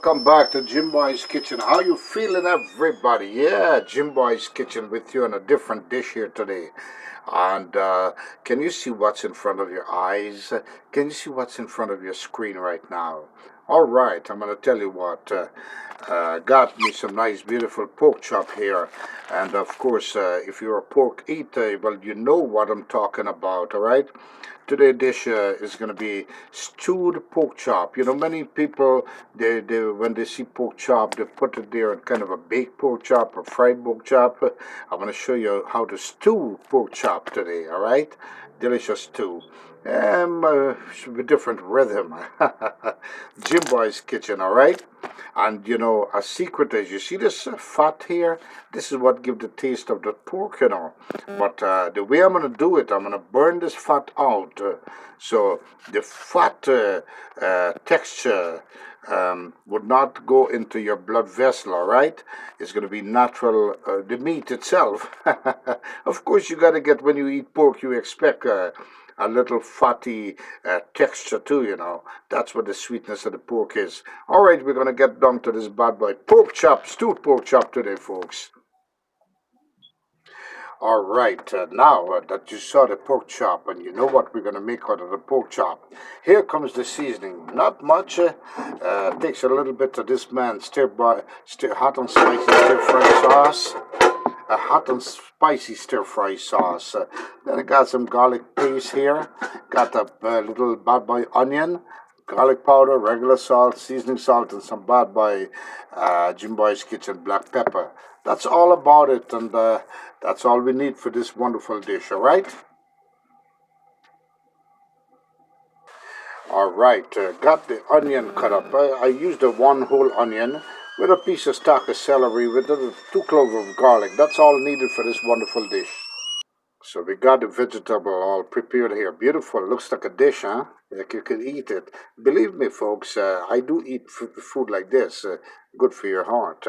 welcome back to Jim Boy's Kitchen. How you feeling, everybody? Yeah, Jim Boy's Kitchen with you on a different dish here today. And can you see what's in front of your eyes? Can you see what's in front of your screen right now? All right, I'm going to tell you what. Got me some nice, beautiful pork chop here. And of course, if you're a pork eater, well, you know what I'm talking about, all right? Today's dish is going to be stewed pork chop. You know, many people, they when they see pork chop, they put it there in kind of a baked pork chop or fried pork chop. I'm going to show you how to stew pork chop today, all right? Delicious stew. With different rhythm. Jim Boy's Kitchen, all right? And you know, a secret is, you see this fat here? This is what gives the taste of the pork, you know. But the way I'm going to do it, I'm going to burn this fat out. So the fat texture would not go into your blood vessel, all right? It's going to be natural, the meat itself. Of course, you got to get, when you eat pork, you expect a little fatty texture too, you know. That's what the sweetness of the pork is. All right, we're going to get down to this bad boy. Pork chop, stewed pork chop today, folks. All right, now that you saw the pork chop and you know what we're going to make out of the pork chop, here comes the seasoning. Not much. Takes a little bit of this man hot and spicy stir fry sauce. A hot and spicy stir fry sauce. Then I got some garlic paste here. Got a little bad boy onion, garlic powder, regular salt, seasoning salt, and some bad boy Jim Boy's Kitchen black pepper. That's all about it, and that's all we need for this wonderful dish, all right? All right, got the onion cut up. I used a one whole onion with a piece of stalk of celery with two cloves of garlic. That's all needed for this wonderful dish. So we got the vegetable all prepared here. Beautiful. Looks like a dish, huh? Like you can eat it. Believe me, folks, I do eat food like this. Good for your heart.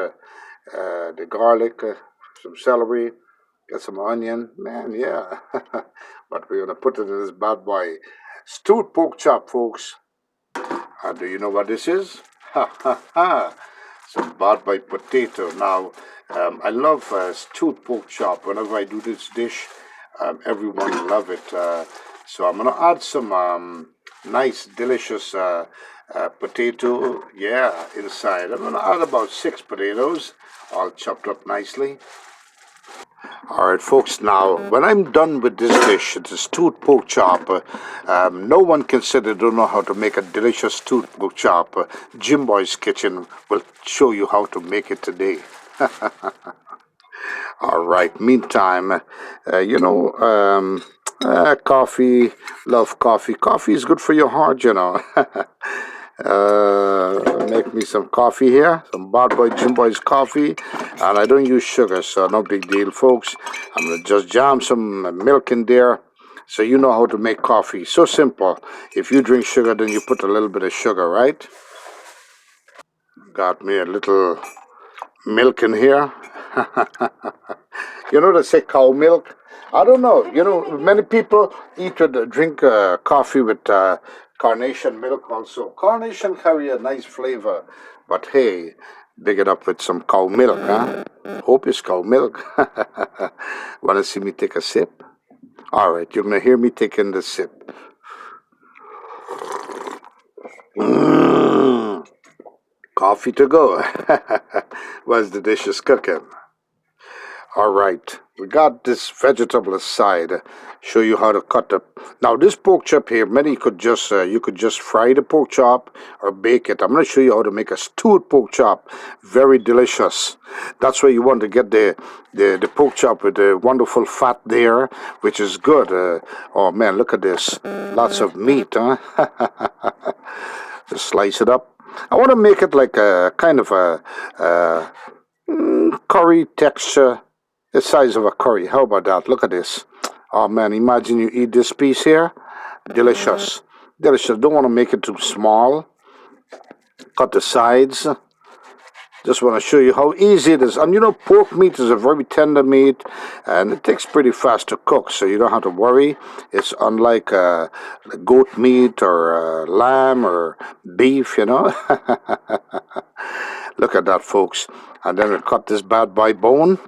The garlic, some celery, got some onion. Man, yeah. But we're going to put it in this bad boy. Stewed pork chop, folks. Do you know what this is? Ha ha ha. Some bad boy potato. Now, I love stewed pork chop. Whenever I do this dish, everyone love it. So I'm gonna add some nice, delicious potato. Yeah, inside. I'm gonna add about 6 potatoes, all chopped up nicely. All right, folks, now, when I'm done with this dish, it's a stewed pork chop. No one can say they don't know how to make a delicious stewed pork chop. Jim Boy's Kitchen will show you how to make it today. All right, meantime, coffee, love coffee. Coffee is good for your heart, you know. Make me some coffee here, some Bad Boy Jim Boy's coffee, and I don't use sugar, so no big deal, folks. I'm gonna just jam some milk in there, so you know how to make coffee. So simple. If you drink sugar, then you put a little bit of sugar, right? Got me a little milk in here. You know, they say cow milk. I don't know. You know, many people drink coffee with carnation milk also. Carnation carry a nice flavor, but hey, dig it up with some cow milk, huh? Hope it's cow milk. Want to see me take a sip? All right, you're gonna hear me taking the sip. Mm, coffee to go. Whilst the dish is cooking. All right, we got this vegetable aside. Show you how to cut the. Now this pork chop here, many could just you could just fry the pork chop or bake it. I'm going to show you how to make a stewed pork chop. Very delicious. That's where you want to get the pork chop with the wonderful fat there, which is good. Oh man, look at this. Lots of meat, huh? Just slice it up. I want to make it like a kind of a curry texture. The size of a curry. How about that? Look at this. Oh man, imagine you eat this piece here. Delicious. Delicious. Don't want to make it too small. Cut the sides. Just want to show you how easy it is. And you know, pork meat is a very tender meat, and it takes pretty fast to cook, so you don't have to worry. It's unlike goat meat or lamb or beef, you know. Look at that, folks. And then we cut this bad boy bone.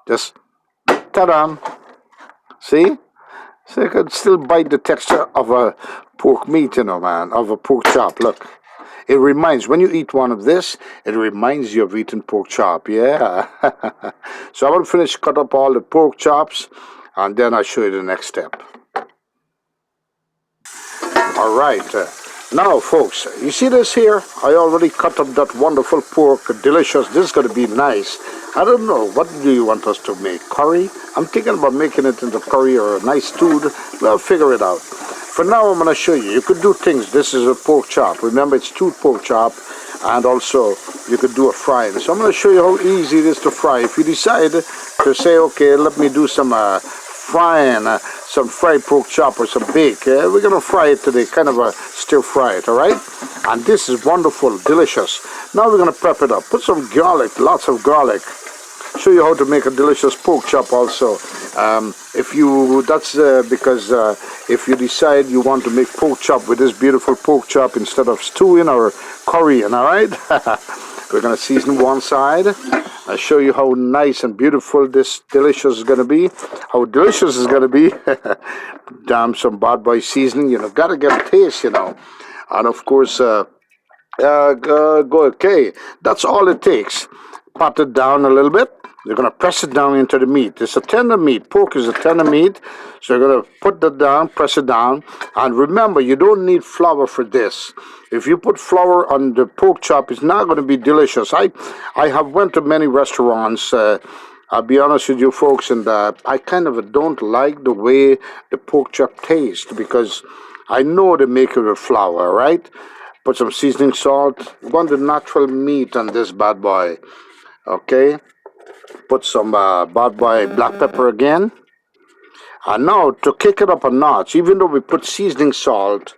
Just ta-da! See? So you can still bite the texture of a pork meat, you know, man, of a pork chop. Look. It reminds, when you eat one of this, it reminds you of eating pork chop. Yeah. So I'm going to finish, cut up all the pork chops, and then I'll show you the next step. All right. Now, folks, you see this here? I already cut up that wonderful pork, delicious. This is going to be nice. I don't know, what do you want us to make? Curry? I'm thinking about making it into curry or a nice stew. We'll figure it out. For now, I'm going to show you. You could do things. This is a pork chop. Remember, it's stewed pork chop. And also, you could do a frying. So I'm going to show you how easy it is to fry. If you decide to say, okay, let me do some frying, some fried pork chop or some bake. We're going to fry it today, kind of a stir fry it, all right? And this is wonderful, delicious. Now we're going to prep it up. Put some garlic, lots of garlic. Show you how to make a delicious pork chop also. Because if you decide you want to make pork chop with this beautiful pork chop instead of stewing or currying, all right? We're going to season one side. I'll show you how nice and beautiful this delicious is going to be. How delicious it's going to be. Damn, some bad boy seasoning, you know. Got to get a taste, you know. And of course, okay. That's all it takes. Pat it down a little bit. You're going to press it down into the meat. It's a tender meat. Pork is a tender meat. So you're going to put that down, press it down. And remember, you don't need flour for this. If you put flour on the pork chop, it's not going to be delicious. I have went to many restaurants, I'll be honest with you folks, and I kind of don't like the way the pork chop tastes because I know they make it with flour, right? Put some seasoning salt. You want the natural meat on this bad boy. Okay? Put some bad boy black pepper again. And now to kick it up a notch, even though we put seasoning salt,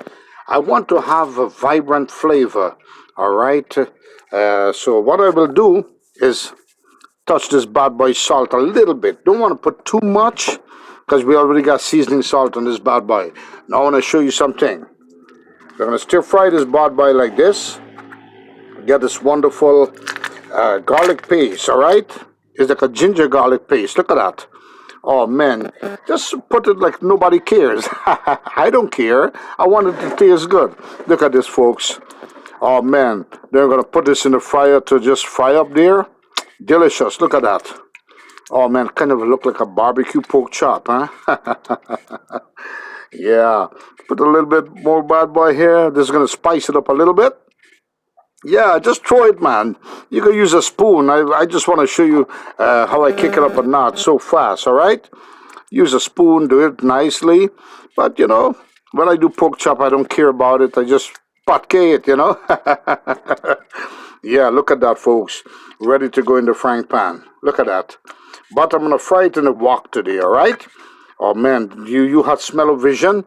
I want to have a vibrant flavor. All right. So what I will do is touch this bad boy salt a little bit. Don't want to put too much because we already got seasoning salt on this bad boy. Now I want to show you something. We're going to stir fry this bad boy like this. Get this wonderful garlic paste. All right. It's like a ginger garlic paste. Look at that. Oh, man. Just put it like nobody cares. I don't care. I want it to taste good. Look at this, folks. Oh, man. They're going to put this in the fryer to just fry up there. Delicious. Look at that. Oh, man. Kind of look like a barbecue pork chop, huh? Yeah. Put a little bit more bad boy here. This is going to spice it up a little bit. Yeah, just throw it, man. You can use a spoon. I just want to show you how I kick it up a notch so fast, all right? Use a spoon, do it nicely. But, you know, when I do pork chop, I don't care about it. I just patke it, you know? Yeah, look at that, folks. Ready to go in the frying pan. Look at that. But I'm going to fry it in a wok today, all right? Oh, man, you had smell-o-vision.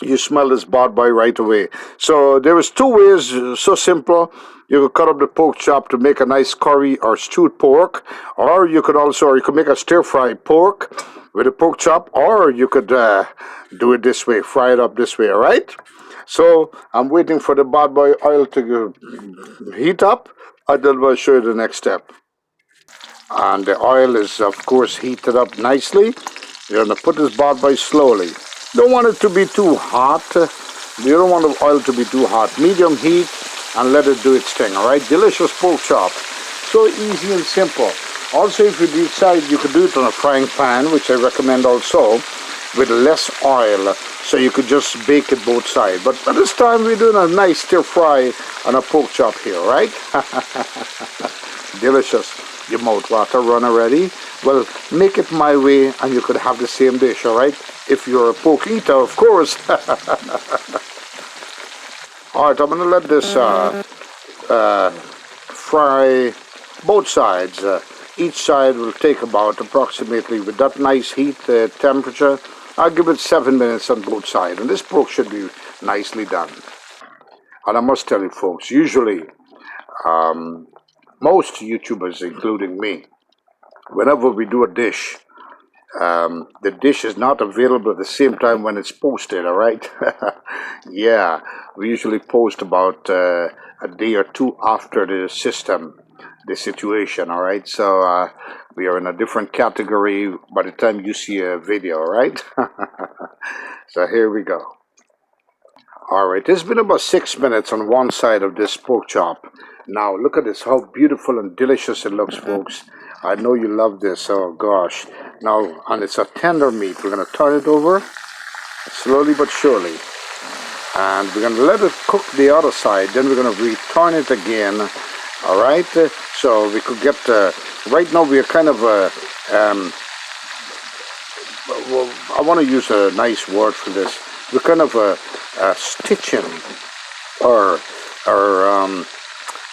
You smell this bad boy right away. So there is two ways, so simple. You could cut up the pork chop to make a nice curry or stewed pork, or you could make a stir fry pork with a pork chop, or you could do it this way, fry it up this way, all right? So I'm waiting for the bad boy oil to heat up, and then we'll show you the next step. And the oil is, of course, heated up nicely. You're going to put this bad boy slowly. Don't want it to be too hot. You don't want the oil to be too hot. Medium heat and let it do its thing, all right? Delicious pork chop. So easy and simple. Also, if you decide you could do it on a frying pan, which I recommend also, with less oil, so you could just bake it both sides. But at this time, we're doing a nice stir fry on a pork chop here, right? Delicious. Your mouth water run already? Well, make it my way and you could have the same dish, all right? If you're a pork eater, of course. All right, I'm going to let this fry both sides. Each side will take about approximately, with that nice heat temperature, I'll give it 7 minutes on both sides. And this pork should be nicely done. And I must tell you, folks, usually most YouTubers, including me, whenever we do a dish, the dish is not available at the same time when it's posted, all right? Yeah, we usually post about a day or two after the system the situation. All right, so we are in a different category by the time you see a video. All right. So here we go. All right, it's been about 6 minutes on one side of this pork chop. Now look at this, how beautiful and delicious it looks, folks. I know you love this. Oh gosh. Now, and it's a tender meat. We're gonna turn it over slowly but surely, and we're gonna let it cook the other side. Then we're gonna return it again. All right. So we could get. Right now we are kind of well, I want to use a nice word for this. We're kind of stitching, or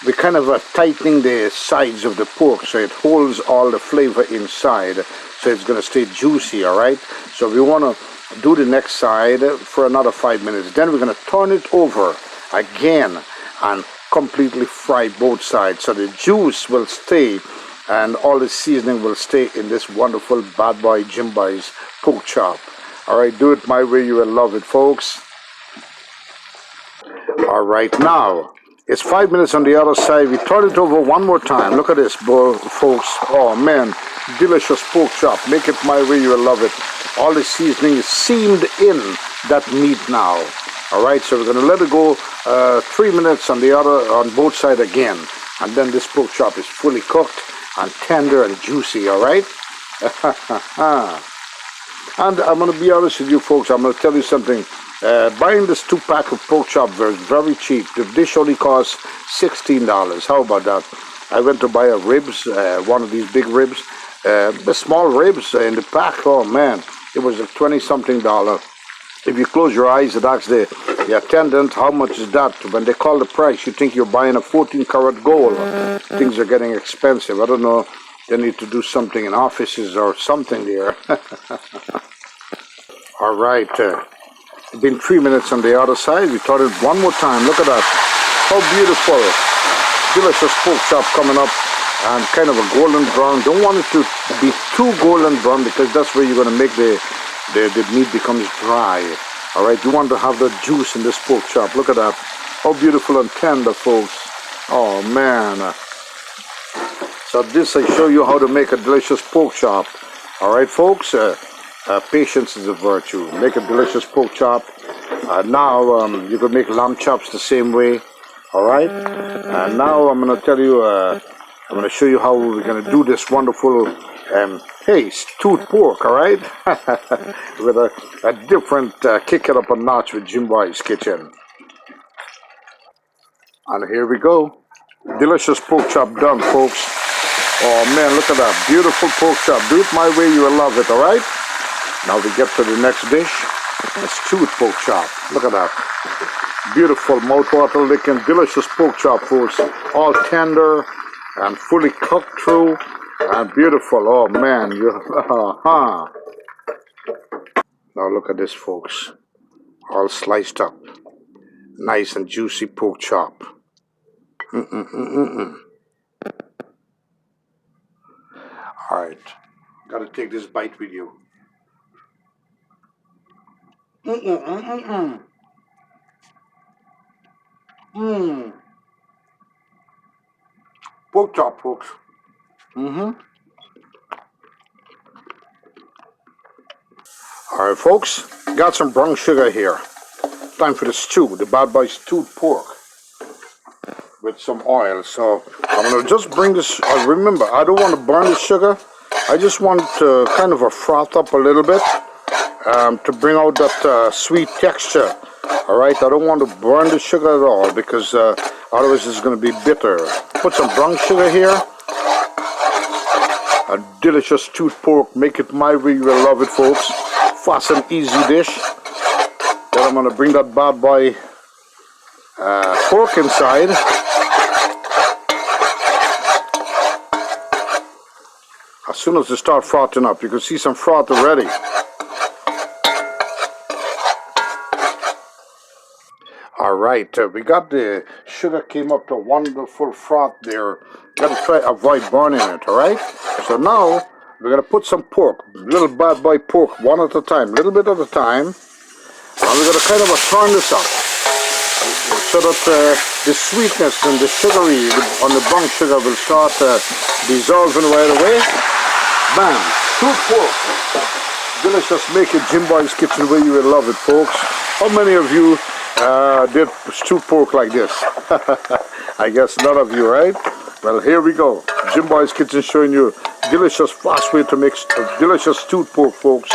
we're kind of tightening the sides of the pork so it holds all the flavor inside, so it's going to stay juicy. All right. So we want to do the next side for another 5 minutes. Then we're going to turn it over again and completely fry both sides, so the juice will stay and all the seasoning will stay in this wonderful Bad Boy Jim Boy's pork chop. All right, do it my way, you will love it, folks. All right, now it's 5 minutes on the other side. We turn it over one more time. Look at this, folks. Oh man, delicious pork chop. Make it my way, you will love it. All the seasoning is seamed in that meat now. All right, so we're gonna let it go 3 minutes on both sides again, and then this pork chop is fully cooked and tender and juicy. All right. And I'm going to be honest with you, folks. I'm going to tell you something. Buying this 2-pack of pork chop is very cheap. The dish only costs $16. How about that? I went to buy a ribs, one of these big ribs, the small ribs in the pack. Oh man, it was a 20-something dollar. If you close your eyes and ask the attendant how much is that, when they call the price, you think you're buying a 14-karat gold. Things are getting expensive. I don't know. They need to do something in offices or something there. All right. Been 3 minutes on the other side. We turn it one more time. Look at that. How beautiful. Delicious pork chop coming up. And kind of a golden brown. Don't want it to be too golden brown, because that's where you're going to make the meat becomes dry. All right. You want to have the juice in this pork chop. Look at that. How beautiful and tender, folks. Oh, man. So this, I show you how to make a delicious pork chop. All right, folks. Patience is a virtue. Make a delicious pork chop. Now you can make lamb chops the same way. All right. Now I'm going to tell you. I'm going to show you how we're going to do this wonderful, stewed pork. All right, with a different kick it up a notch with Jim Boy's Kitchen. And here we go. Delicious pork chop done, folks. Oh man, look at that. Beautiful pork chop. Do it my way, you will love it, all right? Now we get to the next dish. A stewed pork chop. Look at that. Beautiful, mouthwater licking, delicious pork chop, folks. All tender and fully cooked through and beautiful. Oh man, Now look at this, folks. All sliced up. Nice and juicy pork chop. All right, gotta take this bite with you. Pork chop, folks. All right, folks, got some brown sugar here. Time for the stew, the Bad Boy stewed pork with some oil. So I'm gonna just bring this. Remember, I don't want to burn the sugar. I just want to kind of froth up a little bit to bring out that sweet texture. All right, I don't want to burn the sugar at all, because otherwise it's going to be bitter. Put some brown sugar here. A delicious stewed pork. Make it my way, you will love it, folks. Fast and easy dish. Then I'm going to bring that Bad Boy pork inside. As soon as they start frothing up, you can see some froth already. All right, we got the sugar came up to wonderful froth there. Got to try avoid burning it, all right? So now we're gonna put some pork, little Bad Boy pork, one at a time, little bit at a time. And we're gonna kind of turn this up. so that the sweetness and the sugary on the brown sugar will start dissolving right away. Bam! Stewed pork. Delicious. Make it Jim Boy's Kitchen where you will love it, folks. How many of you did stewed pork like this? I guess none of you, right? Well, here we go. Jim Boy's Kitchen showing you delicious, fast way to make delicious stewed pork, folks.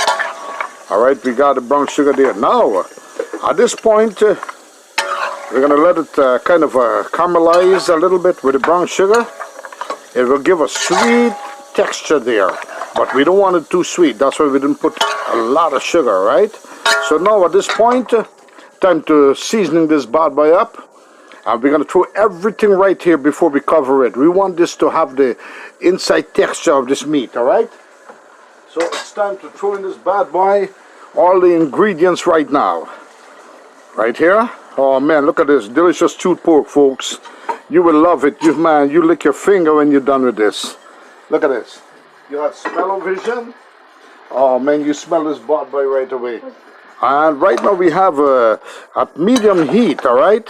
All right, we got the brown sugar there. Now, at this point, we're going to let it kind of caramelize a little bit with the brown sugar. It will give a sweet texture there, but we don't want it too sweet. That's why we didn't put a lot of sugar, right? So now at this point, time to seasoning this bad boy up. And we're going to throw everything right here before we cover it. We want this to have the inside texture of this meat, all right? So it's time to throw in this bad boy all the ingredients right now. Right here. Oh man, look at this delicious stewed pork, folks. You will love it. You lick your finger when you're done with this. Look at this. You have smell-o-vision. Oh man, you smell this bad boy right away. And right now we have at medium heat, all right?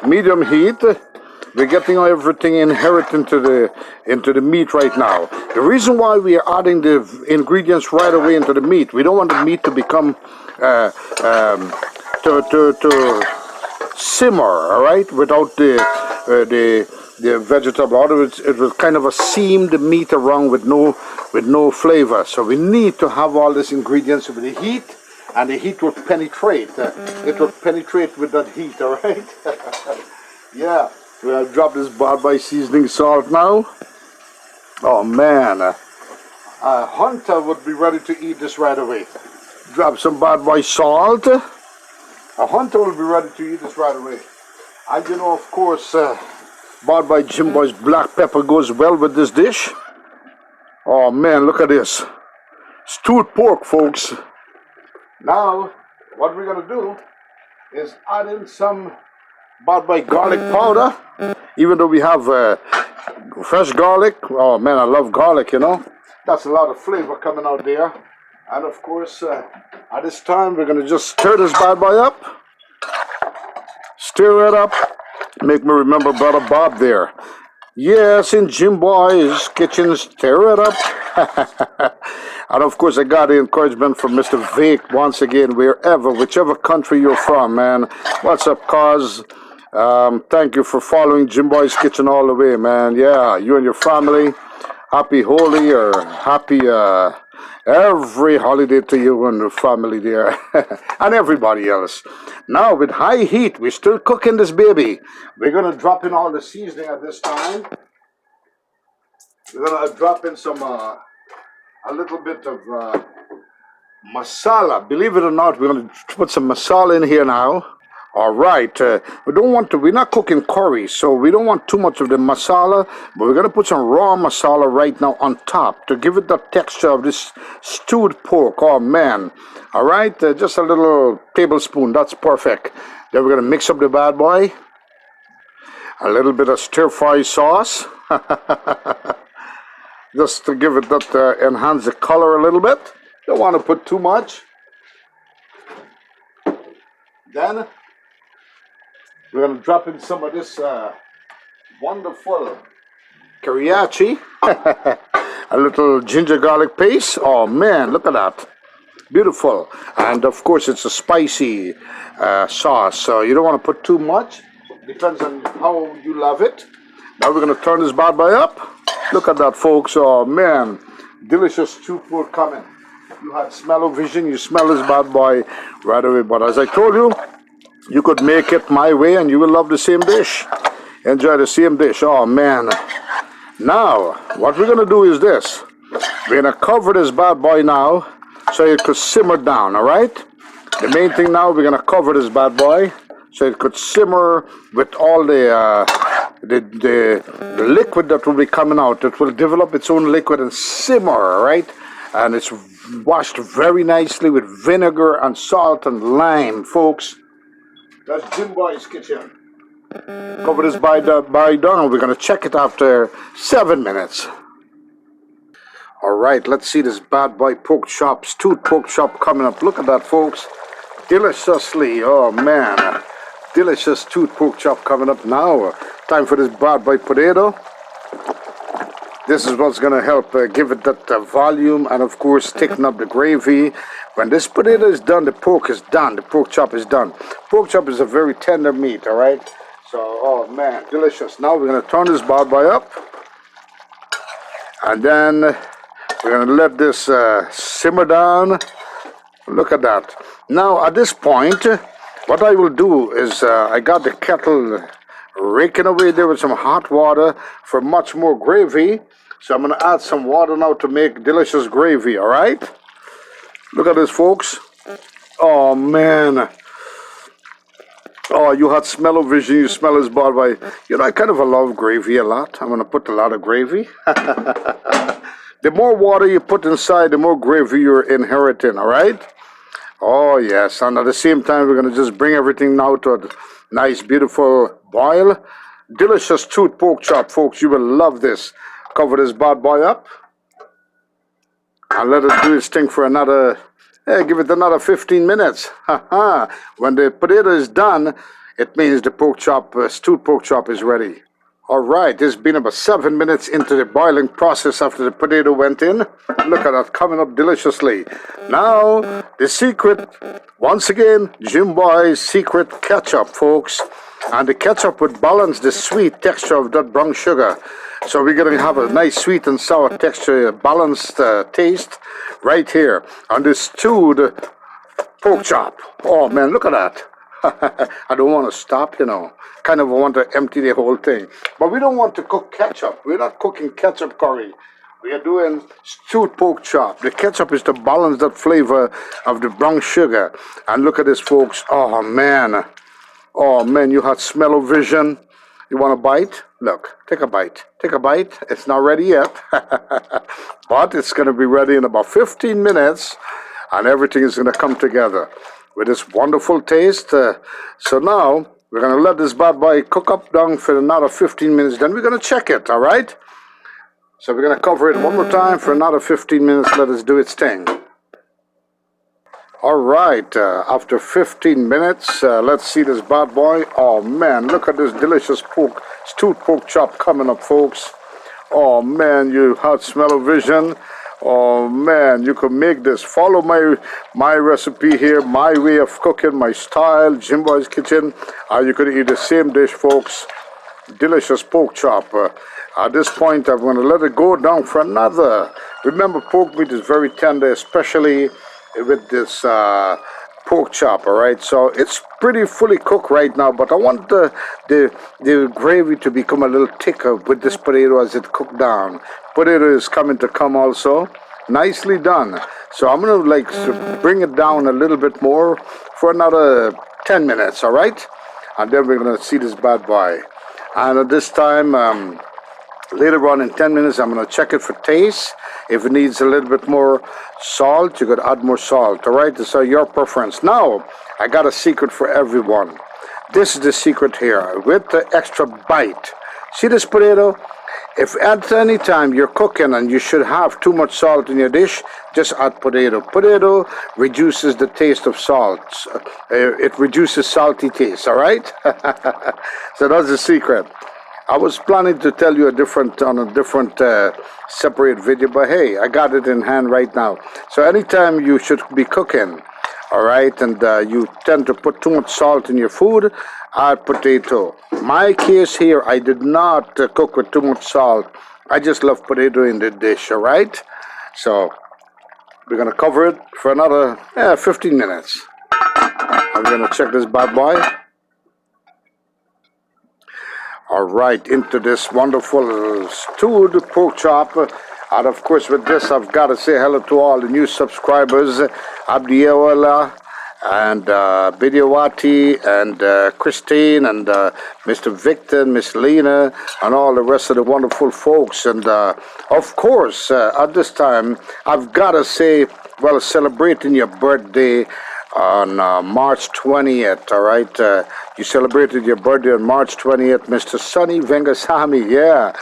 Medium heat. We're getting everything inherent into the meat right now. The reason why we are adding the ingredients right away into the meat, we don't want the meat to become to simmer, all right, without the vegetable. Otherwise, it will kind of seam the meat around with no flavor. So we need to have all these ingredients with the heat, and the heat will penetrate. It will penetrate with that heat, all right. Yeah. We'll drop this bad boy seasoning salt now. Oh man, a hunter would be ready to eat this right away. Drop some bad boy salt. A hunter will be ready to eat this right away. And you know, of course, bad boy Jim Boy's black pepper goes well with this dish. Oh man, look at this. Stewed pork, folks. Now, what we're gonna do is add in some bad boy garlic powder. Even though we have fresh garlic. Oh man, I love garlic, you know. That's a lot of flavor coming out there. And of course, at this time, we're going to just stir this bad boy up. Stir it up. Make me remember Brother Bob there. Yes, in Jim Boy's Kitchen, stir it up. And of course, I got the encouragement from Mr. Vic once again, whichever country you're from, man. What's up, cuz? Thank you for following Jim Boy's Kitchen all the way, man. Yeah, you and your family, happy Holy or happy every holiday to you and your family there, and everybody else. Now, with high heat, we're still cooking this baby. We're going to drop in all the seasoning at this time. We're going to drop in some, a little bit of masala. Believe it or not, we're going to put some masala in here now. All right, we're not cooking curry, so we don't want too much of the masala, but we're going to put some raw masala right now on top to give it the texture of this stewed pork. Oh, man. All right, just a little tablespoon. That's perfect. Then we're going to mix up the bad boy. A little bit of stir-fry sauce. Just to give it that, enhance the color a little bit. Don't want to put too much. Then we're going to drop in some of this wonderful teriyaki. A little ginger garlic paste. Oh man, look at that. Beautiful. And of course, it's a spicy sauce, so you don't want to put too much. Depends on how you love it. Now we're going to turn this bad boy up. Look at that, folks. Oh man, delicious stewed pork coming. You had smell-o-vision. You smell this bad boy right away. But as I told you, you could make it my way and you will love the same dish. Enjoy the same dish. Oh, man. Now, what we're going to do is this. We're going to cover this bad boy now so it could simmer down, all right? The main thing now, we're going to cover this bad boy so it could simmer with all the liquid that will be coming out. It will develop its own liquid and simmer, all right? And it's washed very nicely with vinegar and salt and lime, folks. That's Jim Boy's Kitchen. Cover this by down. We're going to check it after 7 minutes. All right, let's see this bad boy pork chop, stewed pork chop coming up. Look at that, folks. Deliciously, oh man. delicious stewed pork chop coming up now. Time for this bad boy potato. This is what's going to help give it that volume and, of course, thicken up the gravy. When this potato is done, the pork is done. The pork chop is done. Pork chop is a very tender meat, all right? So, oh, man, delicious. Now we're going to turn this bad boy up. And then we're going to let this simmer down. Look at that. Now, at this point, what I will do is I got the kettle raking away there with some hot water for much more gravy. So I'm going to add some water now to make delicious gravy, all right? Look at this, folks. Oh, man. Oh, you had smell-o-vision. You smell this bad boy. You know, I kind of love gravy a lot. I'm going to put a lot of gravy. The more water you put inside, the more gravy you're inheriting, all right? Oh, yes. And at the same time, we're going to just bring everything now to a nice, beautiful boil. Delicious stewed pork chop, folks. You will love this. Cover this bad boy up. And let it do its thing for another, give it another 15 minutes. When the potato is done, it means the pork chop, stewed pork chop is ready. All right, it's been about 7 minutes into the boiling process after the potato went in. Look at that, coming up deliciously. Now, the secret, once again, Jim Boy's secret ketchup, folks. And the ketchup would balance the sweet texture of that brown sugar. So we're going to have a nice sweet and sour texture, balanced taste right here on this stewed pork chop. Oh, man, look at that. I don't want to stop, you know. Kind of want to empty the whole thing. But we don't want to cook ketchup. We're not cooking ketchup curry. We are doing stewed pork chop. The ketchup is to balance that flavor of the brown sugar. And look at this, folks. Oh, man. Oh, man, you had smell-o-vision. You want a bite? Look, take a bite. Take a bite. It's not ready yet. But it's going to be ready in about 15 minutes. And everything is going to come together with this wonderful taste. So now, we're going to let this bad boy cook up down for another 15 minutes. Then we're going to check it, all right? So we're going to cover it one more time for another 15 minutes. Let us do its thing. All right, after 15 minutes, let's see this bad boy. Oh, man, look at this delicious pork, stewed pork chop coming up, folks. Oh, man, you hot smell-o-vision. Oh, man, you can make this. Follow my recipe here, my way of cooking, my style, Jim Boy's Kitchen. You could eat the same dish, folks. Delicious pork chop. At this point, I'm going to let it go down for another. Remember, pork meat is very tender, especially with this pork chop, all right? So it's pretty fully cooked right now, but I want the gravy to become a little thicker with this potato as it cooked down. Potato is coming to come also. Nicely done. So I'm going to bring it down a little bit more for another 10 minutes, all right? And then we're going to see this bad boy. And at this time, later on in 10 minutes, I'm going to check it for taste. If it needs a little bit more salt, you could add more salt, all right? So your preference. Now, I got a secret for everyone. This is the secret here, with the extra bite. See this potato? If at any time you're cooking and you should have too much salt in your dish, just add potato. Potato reduces the taste of salt. It reduces salty taste, all right? So that's the secret. I was planning to tell you on a different separate video, but hey, I got it in hand right now. So anytime you should be cooking, all right, and you tend to put too much salt in your food, add potato. My case here, I did not cook with too much salt. I just love potato in the dish, all right? So we're going to cover it for another 15 minutes. I'm going to check this bad boy. All right, into this wonderful stewed pork chop. And of course, with this, I've got to say hello to all the new subscribers. Abdiola and Bidiawati and Christine and Mr. Victor, Miss Lena, and all the rest of the wonderful folks. And of course, at this time, I've got to say, well, celebrating your birthday on March 20th, all right? You celebrated your birthday on March 20th, Mr. Sunny Vengasamy, yeah.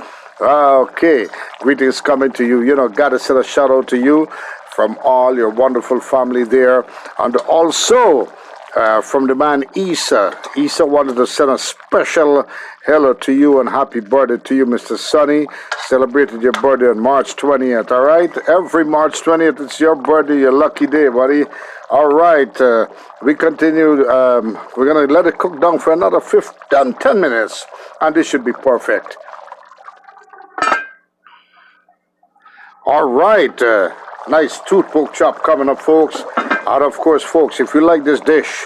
Okay, greetings coming to you. You know, gotta send a shout out to you from all your wonderful family there. And also, from the man Isa. Isa wanted to send a special hello to you and happy birthday to you, Mr. Sonny. Celebrated your birthday on March 20th, all right? Every March 20th, it's your birthday, your lucky day, buddy. All right, we continue. We're going to let it cook down for another 10 minutes, and this should be perfect. All right, nice tooth pork chop coming up, folks. And of course, folks, if you like this dish,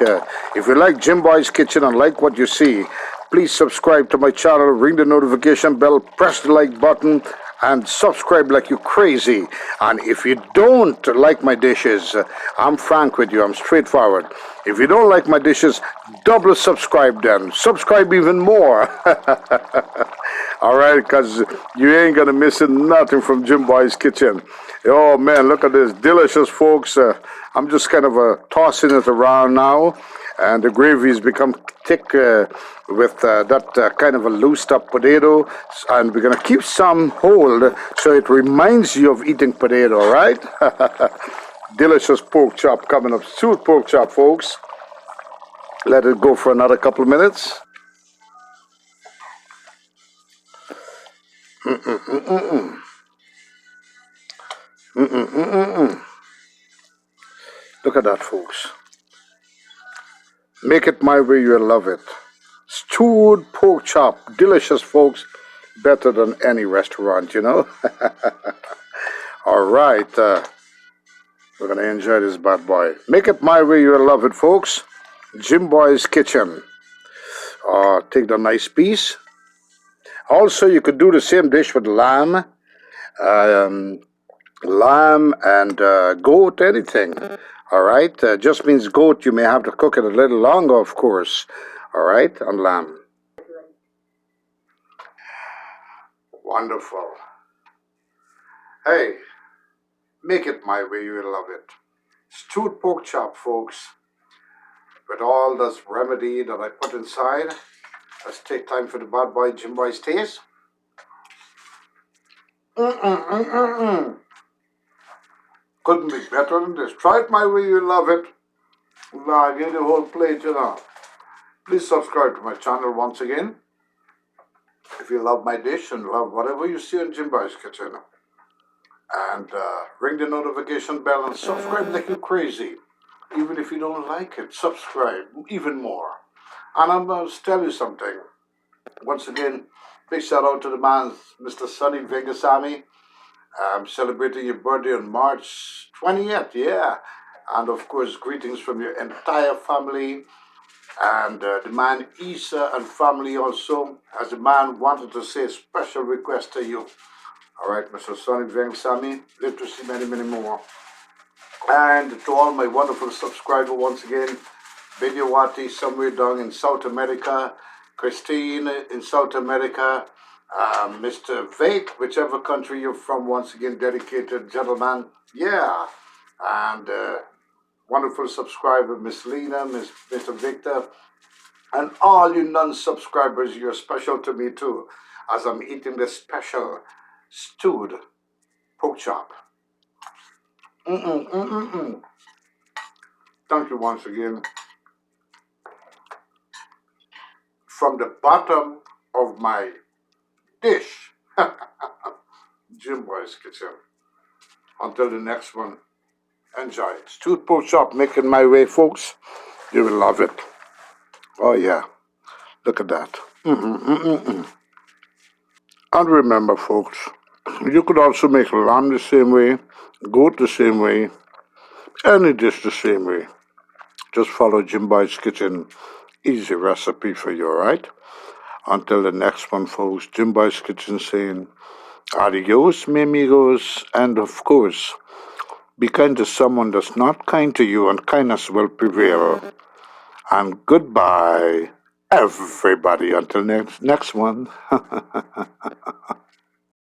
if you like Jim Boy's Kitchen and like what you see, please subscribe to my channel, ring the notification bell, press the like button, and subscribe like you crazy. And if you don't like my dishes, I'm frank with you, I'm straightforward. If you don't like my dishes, double subscribe then. Subscribe even more. All right, because you ain't going to miss nothing from Jim Boy's Kitchen. Oh, man, look at this. Delicious, folks. I'm just kind of tossing it around now. And the gravy's become thick with that kind of a loosed up potato. And we're going to keep some hold so it reminds you of eating potato, all right? Delicious pork chop coming up. Stewed pork chop, folks. Let it go for another couple of minutes. Look at that, folks. Make it my way, you'll love it. Stewed pork chop. Delicious, folks. Better than any restaurant, you know. All right. We're going to enjoy this bad boy. Make it my way, you'll love it, folks. Jim Boy's Kitchen. Take the nice piece. Also, you could do the same dish with lamb. Lamb and goat, anything. All right. Just means goat. You may have to cook it a little longer, of course. All right. On lamb. Wonderful. Hey, make it my way. You'll love it. Stewed pork chop, folks. With all this remedy that I put inside. Let's take time for the bad boy Jim Boy's taste. Couldn't be better than this. Try it my way, you'll love it. Now I gave the whole plate, you know. Please subscribe to my channel once again. If you love my dish and love whatever you see on Jim Boy's Kitchen. And ring the notification bell and subscribe like you're crazy. Even if you don't like it, subscribe even more. And I'm going to tell you something. Once again, big shout out to the man, Mr. Sonny Vegasamy. I'm celebrating your birthday on March 20th, yeah. And of course, greetings from your entire family. And the man Isa and family also, as the man wanted to say a special request to you. All right, Mr. Sonny Vegasamy, live to see many, many more. And to all my wonderful subscribers once again, Bidyawati somewhere down in South America, Christine in South America, Mr. Vake, whichever country you're from, once again, dedicated gentleman, yeah. And wonderful subscriber, Miss Lena, Mr. Victor, and all you non-subscribers, you're special to me too, as I'm eating this special stewed pork chop. Thank you once again. From the bottom of my dish, Jim Boy's Kitchen. Until the next one, enjoy. Stewed pork chop making my way, folks. You will love it. Oh yeah, look at that. And remember, folks, you could also make lamb the same way, goat the same way, any dish the same way. Just follow Jim Boy's Kitchen. Easy recipe for you, all right? Until the next one, folks, Jim Boy's Kitchen saying adios, mi amigos, and of course, be kind to someone that's not kind to you, and kindness will prevail. And goodbye, everybody. Until next one.